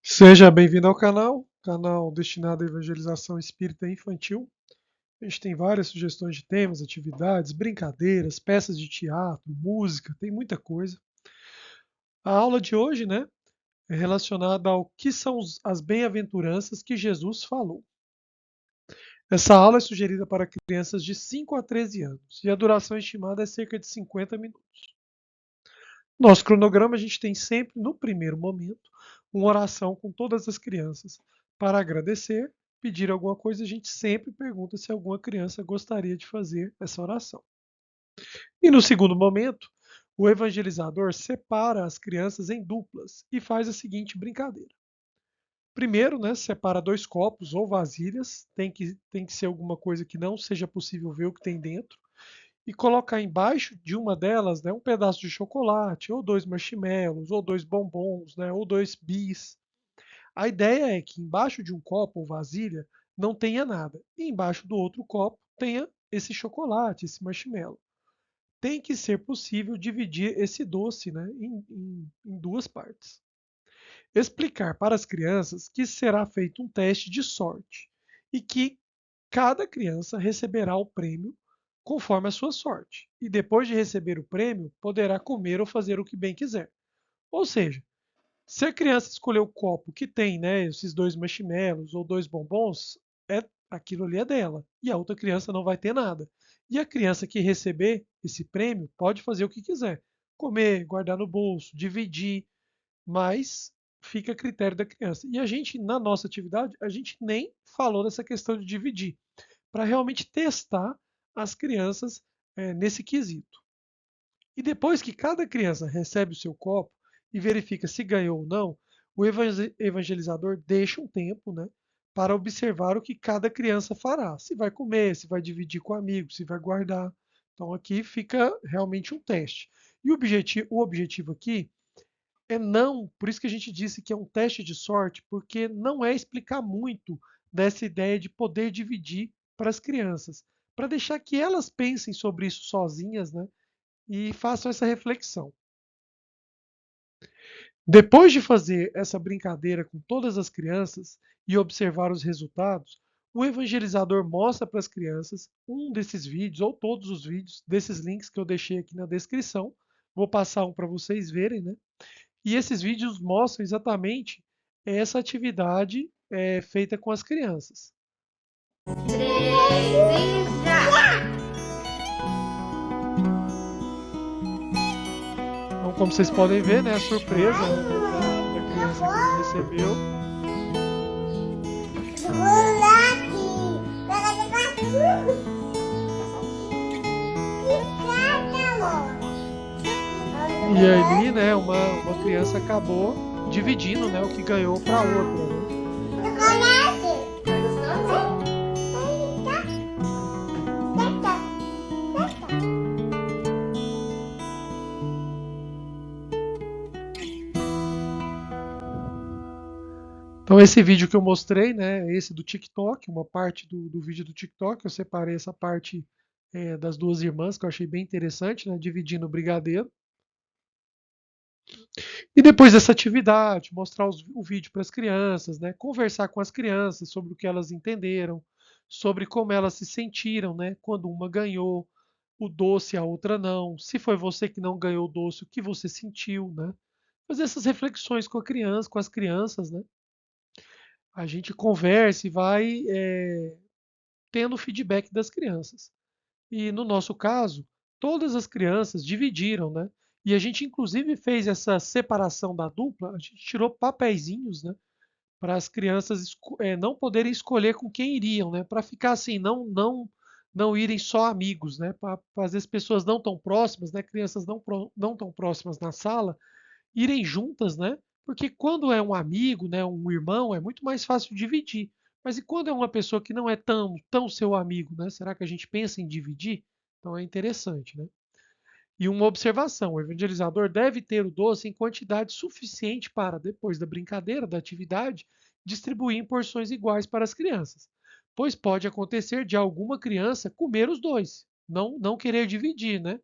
Seja bem-vindo ao canal destinado à evangelização espírita infantil. A gente tem várias sugestões de temas, atividades, brincadeiras, peças de teatro, música, tem muita coisa. A aula de hoje, né, é relacionada ao que são as bem-aventuranças que Jesus falou. Essa aula é sugerida para crianças de 5 a 13 anos e a duração estimada é cerca de 50 minutos. Nosso cronograma a gente tem sempre, no primeiro momento, uma oração com todas as crianças para agradecer, pedir alguma coisa, a gente sempre pergunta se alguma criança gostaria de fazer essa oração. E no segundo momento, o evangelizador separa as crianças em duplas e faz a seguinte brincadeira. Primeiro, né, separa dois copos ou vasilhas, tem que ser alguma coisa que não seja possível ver o que tem dentro, e colocar embaixo de uma delas, né, um pedaço de chocolate, ou dois marshmallows, ou dois bombons, né, ou dois bis. A ideia é que embaixo de um copo ou vasilha não tenha nada, e embaixo do outro copo tenha esse chocolate, esse marshmallow. Tem que ser possível dividir esse doce, né, em duas partes. Explicar para as crianças que será feito um teste de sorte e que cada criança receberá o prêmio conforme a sua sorte. E depois de receber o prêmio, poderá comer ou fazer o que bem quiser. Ou seja, se a criança escolher o copo que tem, né, esses dois marshmallows ou dois bombons, aquilo ali é dela. E a outra criança não vai ter nada. E a criança que receber esse prêmio pode fazer o que quiser. Comer, guardar no bolso, dividir, mas fica a critério da criança. E a gente, na nossa atividade, a gente nem falou dessa questão de dividir, para realmente testar as crianças nesse quesito. E depois que cada criança recebe o seu copo e verifica se ganhou ou não, o evangelizador deixa um tempo, né, para observar o que cada criança fará. Se vai comer, se vai dividir com amigos, se vai guardar. Então aqui fica realmente um teste. E o objetivo aqui é não, por isso que a gente disse que é um teste de sorte, porque não é explicar muito dessa ideia de poder dividir para as crianças, para deixar que elas pensem sobre isso sozinhas, né, e façam essa reflexão. Depois de fazer essa brincadeira com todas as crianças e observar os resultados, o evangelizador mostra para as crianças um desses vídeos, ou todos os vídeos, desses links que eu deixei aqui na descrição. Vou passar um para vocês verem, né? E esses vídeos mostram exatamente essa atividade feita com as crianças. Três e já! Então, como vocês podem ver, né, a surpresa, né, da criança que recebeu. E ali, né, uma criança acabou dividindo, né, o que ganhou para a outra, né? Então esse vídeo que eu mostrei, né, esse do TikTok, uma parte do vídeo do TikTok, eu separei essa parte das duas irmãs, que eu achei bem interessante, né, dividindo o brigadeiro. E depois dessa atividade, mostrar o vídeo para as crianças, né, conversar com as crianças sobre o que elas entenderam, sobre como elas se sentiram, né, quando uma ganhou o doce e a outra não, se foi você que não ganhou o doce, o que você sentiu, né? Fazer essas reflexões com a criança, com as crianças, né? A gente conversa e vai tendo o feedback das crianças. E no nosso caso, todas as crianças dividiram, né? E a gente inclusive fez essa separação da dupla, a gente tirou papeizinhos, né? Para as crianças não poderem escolher com quem iriam, né? Para ficar assim, não irem só amigos, né? Para às vezes pessoas não tão próximas, né? Crianças não tão próximas na sala, irem juntas, né? Porque quando é um amigo, né, um irmão, é muito mais fácil dividir. Mas e quando é uma pessoa que não é tão seu amigo, né? Será que a gente pensa em dividir? Então é interessante, né? E uma observação: o evangelizador deve ter o doce em quantidade suficiente para, depois da brincadeira, da atividade, distribuir em porções iguais para as crianças. Pois pode acontecer de alguma criança comer os dois, não querer dividir, né?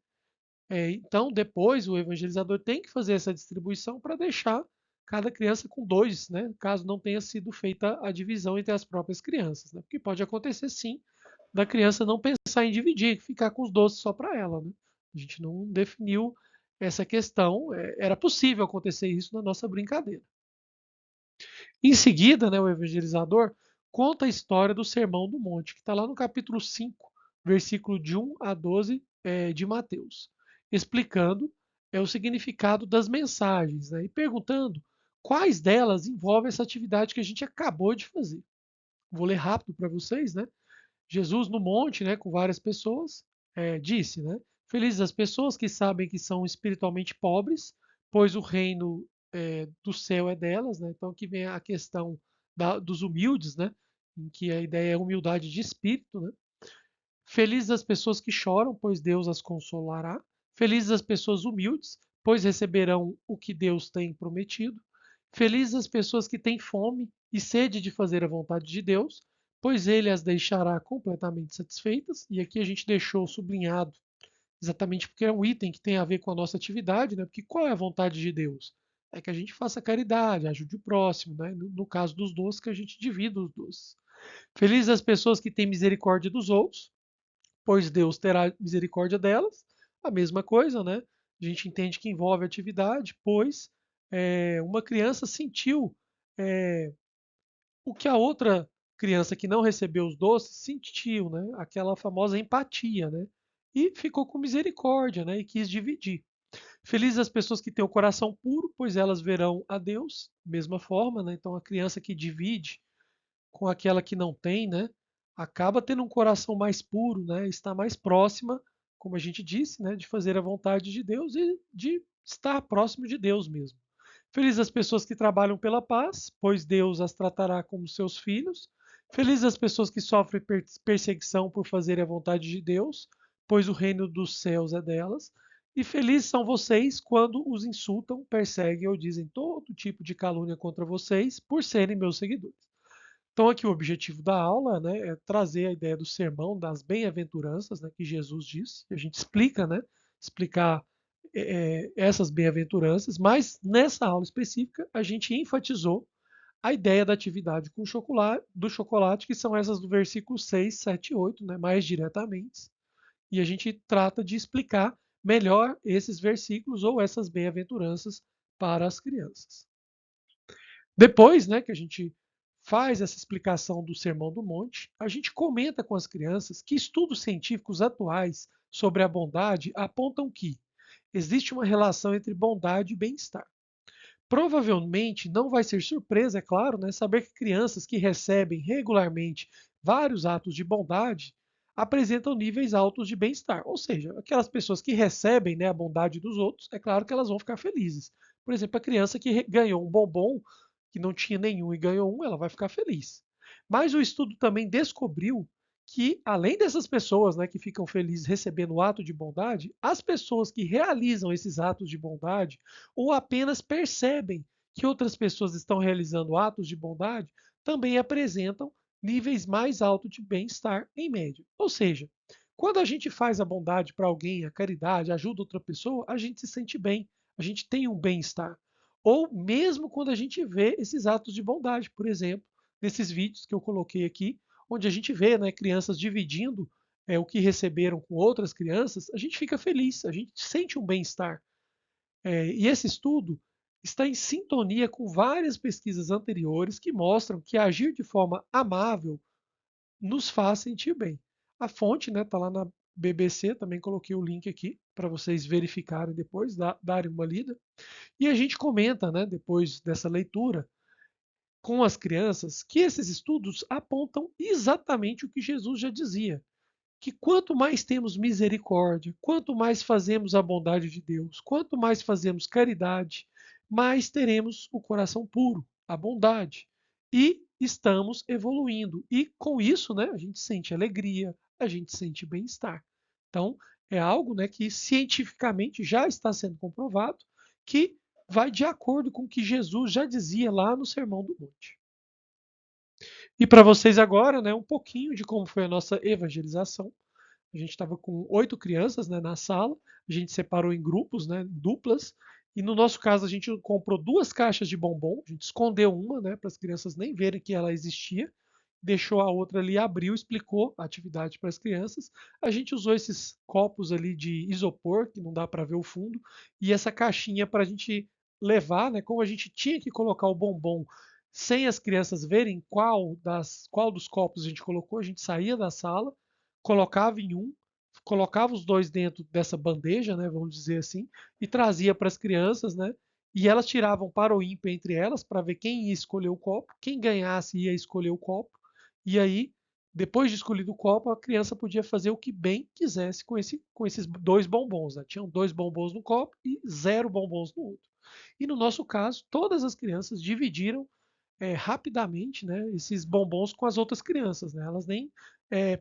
Então, depois, o evangelizador tem que fazer essa distribuição para deixar cada criança com 2, né, caso não tenha sido feita a divisão entre as próprias crianças, né, porque pode acontecer sim da criança não pensar em dividir, ficar com os doces só para ela, né? A gente não definiu essa questão, era possível acontecer isso na nossa brincadeira. Em seguida, né, o evangelizador conta a história do Sermão do Monte, que está lá no capítulo 5, versículo de 1 a 12 de Mateus, explicando o significado das mensagens, né, e perguntando quais delas envolvem essa atividade que a gente acabou de fazer. Vou ler rápido para vocês, né? Jesus no monte, né, com várias pessoas, disse, né, felizes as pessoas que sabem que são espiritualmente pobres, pois o reino do céu é delas, né? Então aqui vem a questão dos humildes, né, em que a ideia é humildade de espírito, né? Felizes as pessoas que choram, pois Deus as consolará. Felizes as pessoas humildes, pois receberão o que Deus tem prometido. Felizes as pessoas que têm fome e sede de fazer a vontade de Deus, pois ele as deixará completamente satisfeitas. E aqui a gente deixou sublinhado, exatamente porque é um item que tem a ver com a nossa atividade, né? Porque qual é a vontade de Deus? É que a gente faça caridade, ajude o próximo, né? No caso dos doces, que a gente divida os doces. Felizes as pessoas que têm misericórdia dos outros, pois Deus terá misericórdia delas. A mesma coisa, né? A gente entende que envolve atividade, pois uma criança sentiu é, o que a outra criança que não recebeu os doces sentiu, né? Aquela famosa empatia, né? E ficou com misericórdia, né? E quis dividir. Felizes as pessoas que têm o coração puro, pois elas verão a Deus. Mesma forma, né? Então a criança que divide com aquela que não tem, né? Acaba tendo um coração mais puro, né? Está mais próxima, como a gente disse, né? De fazer a vontade de Deus e de estar próximo de Deus mesmo. Felizes as pessoas que trabalham pela paz, pois Deus as tratará como seus filhos. Felizes as pessoas que sofrem perseguição por fazerem a vontade de Deus, pois o reino dos céus é delas. E felizes são vocês quando os insultam, perseguem ou dizem todo tipo de calúnia contra vocês por serem meus seguidores. Então, aqui o objetivo da aula, né, é trazer a ideia do sermão das bem-aventuranças, né, que Jesus disse. A gente explica, né, explicar essas bem-aventuranças, mas nessa aula específica a gente enfatizou a ideia da atividade com chocolate, do chocolate, que são essas do versículo 6, 7 e 8, né, mais diretamente. E a gente trata de explicar melhor esses versículos ou essas bem-aventuranças para as crianças. Depois, né, que a gente faz essa explicação do Sermão do Monte, a gente comenta com as crianças que estudos científicos atuais sobre a bondade apontam que existe uma relação entre bondade e bem-estar. Provavelmente não vai ser surpresa, é claro, né, saber que crianças que recebem regularmente vários atos de bondade apresentam níveis altos de bem-estar. Ou seja, aquelas pessoas que recebem, né, a bondade dos outros, é claro que elas vão ficar felizes. Por exemplo, a criança que ganhou um bombom que não tinha nenhum e ganhou um, ela vai ficar feliz. Mas o estudo também descobriu que, além dessas pessoas, né, que ficam felizes recebendo o ato de bondade, as pessoas que realizam esses atos de bondade ou apenas percebem que outras pessoas estão realizando atos de bondade também apresentam níveis mais altos de bem-estar em média. Ou seja, quando a gente faz a bondade para alguém, a caridade, ajuda outra pessoa, a gente se sente bem, a gente tem um bem-estar. Ou mesmo quando a gente vê esses atos de bondade, por exemplo, nesses vídeos que eu coloquei aqui, onde a gente vê, né, crianças dividindo o que receberam com outras crianças, a gente fica feliz, a gente sente um bem-estar. E esse estudo está em sintonia com várias pesquisas anteriores que mostram que agir de forma amável nos faz sentir bem. A fonte, né, está lá na BBC, também coloquei o link aqui para vocês verificarem depois, darem uma lida. E a gente comenta, né, depois dessa leitura, com as crianças, que esses estudos apontam exatamente o que Jesus já dizia, que quanto mais temos misericórdia, quanto mais fazemos a bondade de Deus, quanto mais fazemos caridade, mais teremos o coração puro, a bondade. E estamos evoluindo. E com isso, né, a gente sente alegria, a gente sente bem-estar. Então, é algo, né, que cientificamente já está sendo comprovado que vai de acordo com o que Jesus já dizia lá no Sermão do Monte. E para vocês agora, né, um pouquinho de como foi a nossa evangelização. A gente estava com 8 crianças, né, na sala, a gente separou em grupos, né, duplas, E no nosso caso, a gente comprou 2 caixas de bombom, a gente escondeu uma, né, para as crianças nem verem que ela existia, deixou a outra ali, abriu, explicou a atividade para as crianças. A gente usou esses copos ali de isopor, que não dá para ver o fundo, e essa caixinha para a gente levar, né, como a gente tinha que colocar o bombom sem as crianças verem qual dos copos a gente colocou, a gente saía da sala, colocava em um, colocava os dois dentro dessa bandeja, né, vamos dizer assim, e trazia para as crianças, né? E elas tiravam para o ímpar entre elas para ver quem ia escolher o copo, quem ganhasse ia escolher o copo, e aí, depois de escolhido o copo, a criança podia fazer o que bem quisesse com esses 2 bombons. Né? Tinham 2 bombons no copo e 0 bombons no outro. E no nosso caso, todas as crianças dividiram rapidamente, né, esses bombons com as outras crianças. Né? Elas nem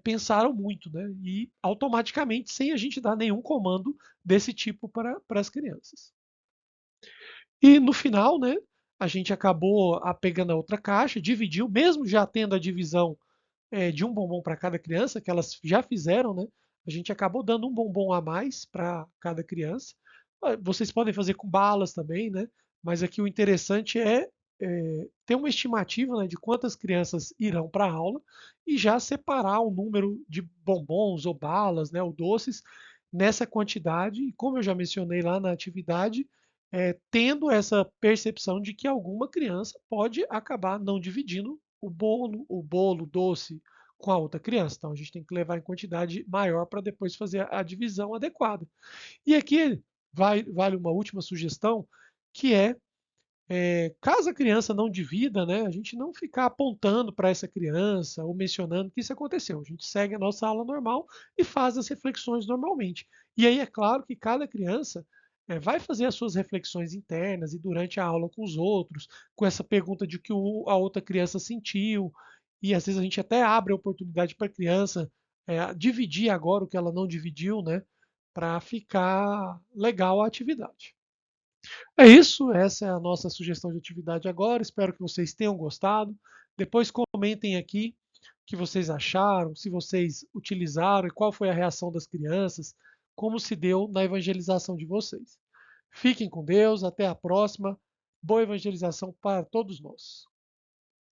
pensaram muito, né? E automaticamente, sem a gente dar nenhum comando desse tipo para as crianças. E no final, né, a gente acabou pegando a outra caixa, dividiu, mesmo já tendo a divisão de um bombom para cada criança, que elas já fizeram, né? A gente acabou dando um bombom a mais para cada criança. Vocês podem fazer com balas também, né? Mas aqui o interessante é ter uma estimativa, né, de quantas crianças irão para a aula e já separar o número de bombons ou balas, né, ou doces nessa quantidade. E como eu já mencionei lá na atividade, tendo essa percepção de que alguma criança pode acabar não dividindo o bolo doce com a outra criança. Então a gente tem que levar em quantidade maior para depois fazer a divisão adequada. E aqui vale uma última sugestão, que caso a criança não divida, né, a gente não ficar apontando para essa criança ou mencionando que isso aconteceu. A gente segue a nossa aula normal e faz as reflexões normalmente. E aí é claro que cada criança vai fazer as suas reflexões internas e durante a aula com os outros, com essa pergunta de que a outra criança sentiu. E às vezes a gente até abre a oportunidade para a criança dividir agora o que ela não dividiu, né, para ficar legal a atividade. É isso, essa é a nossa sugestão de atividade agora. Espero que vocês tenham gostado. Depois comentem aqui o que vocês acharam, se vocês utilizaram e qual foi a reação das crianças, como se deu na evangelização de vocês. Fiquem com Deus, até a próxima. Boa evangelização para todos nós.